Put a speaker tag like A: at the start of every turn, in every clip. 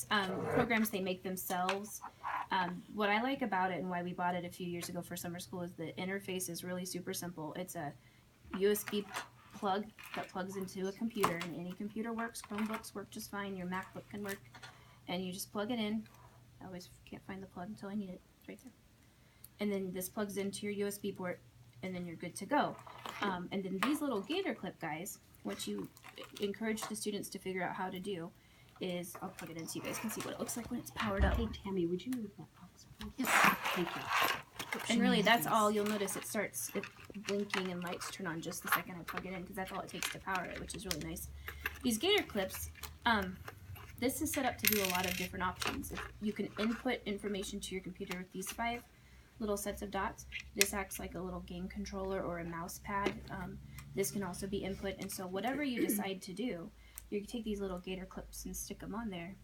A: programs they make themselves. What I like about it and why we bought it a few years ago for summer school is the interface is really super simple. It's a USB plug that plugs into a computer, and any computer works. Chromebooks work just fine. Your MacBook can work, and you just plug it in. I always can't find the plug until I need it. It's right there. And then this plugs into your USB port, and then you're good to go. And then these little Gator Clip guys, what you encourage the students to figure out how to do is, I'll plug it in so you guys can see what it looks like when it's powered up.
B: Hey Tammy, would you move that box, please?
A: Yes.
B: Thank you.
A: And really, that's all. You'll notice it starts blinking and lights turn on just the second I plug it in, because that's all it takes to power it, which is really nice. These Gator Clips, this is set up to do a lot of different options. If you can input information to your computer with these 5 little sets of dots. This acts like a little game controller or a mouse pad. This can also be input, and so whatever you decide to do, you take these little Gator Clips and stick them on there.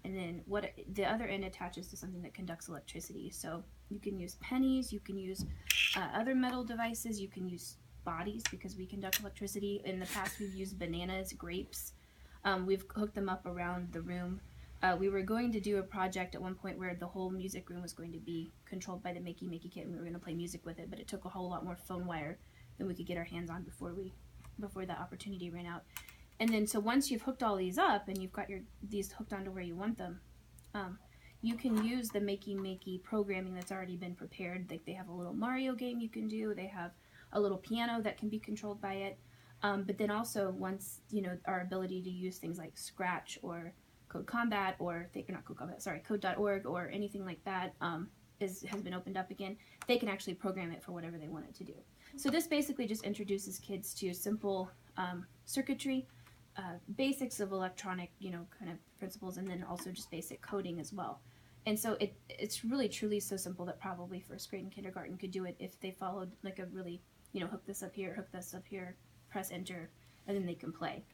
A: And then the other end attaches to something that conducts electricity. So you can use pennies, you can use other metal devices, you can use bodies because we conduct electricity. In the past we've used bananas, grapes. We've hooked them up around the room. We were going to do a project at one point where the whole music room was going to be controlled by the Makey Makey kit, and we were going to play music with it, but it took a whole lot more phone wire than we could get our hands on before that opportunity ran out. And then so once you've hooked all these up and you've got these hooked onto where you want them, you can use the Makey Makey programming that's already been prepared. Like they have a little Mario game you can do. They have a little piano that can be controlled by it. But then also once, our ability to use things like Scratch or Code Combat or Code.org or anything like that has been opened up again, they can actually program it for whatever they want it to do. So this basically just introduces kids to simple circuitry, basics of electronic, kind of principles, and then also just basic coding as well. And so it's really truly so simple that probably first grade and kindergarten could do it if they followed like a really, hook this up here, press enter, and then they can play.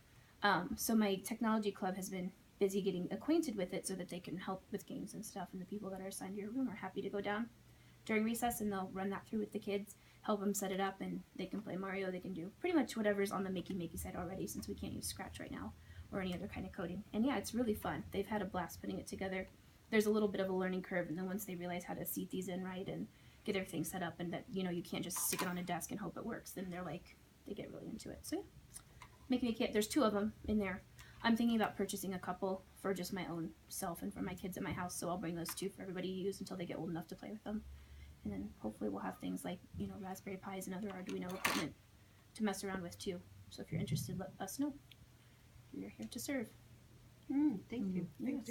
A: So my technology club has been busy getting acquainted with it so that they can help with games and stuff, and the people that are assigned to your room are happy to go down during recess and they'll run that through with the kids, help them set it up, and they can play Mario. They can do pretty much whatever's on the Makey Makey side already, since we can't use Scratch right now or any other kind of coding. And yeah, it's really fun. They've had a blast putting it together. There's a little bit of a learning curve, and then once they realize how to seat these in right and get everything set up, and that you can't just stick it on a desk and hope it works, then they get really into it. So yeah, Makey Makey. There's 2 of them in there. I'm thinking about purchasing a couple for just my own self and for my kids at my house, so I'll bring those 2 for everybody to use until they get old enough to play with them. And then hopefully we'll have things like, Raspberry Pis and other Arduino equipment to mess around with too. So if you're interested, let us know. We're here to serve.
B: Thank you.
A: Yes.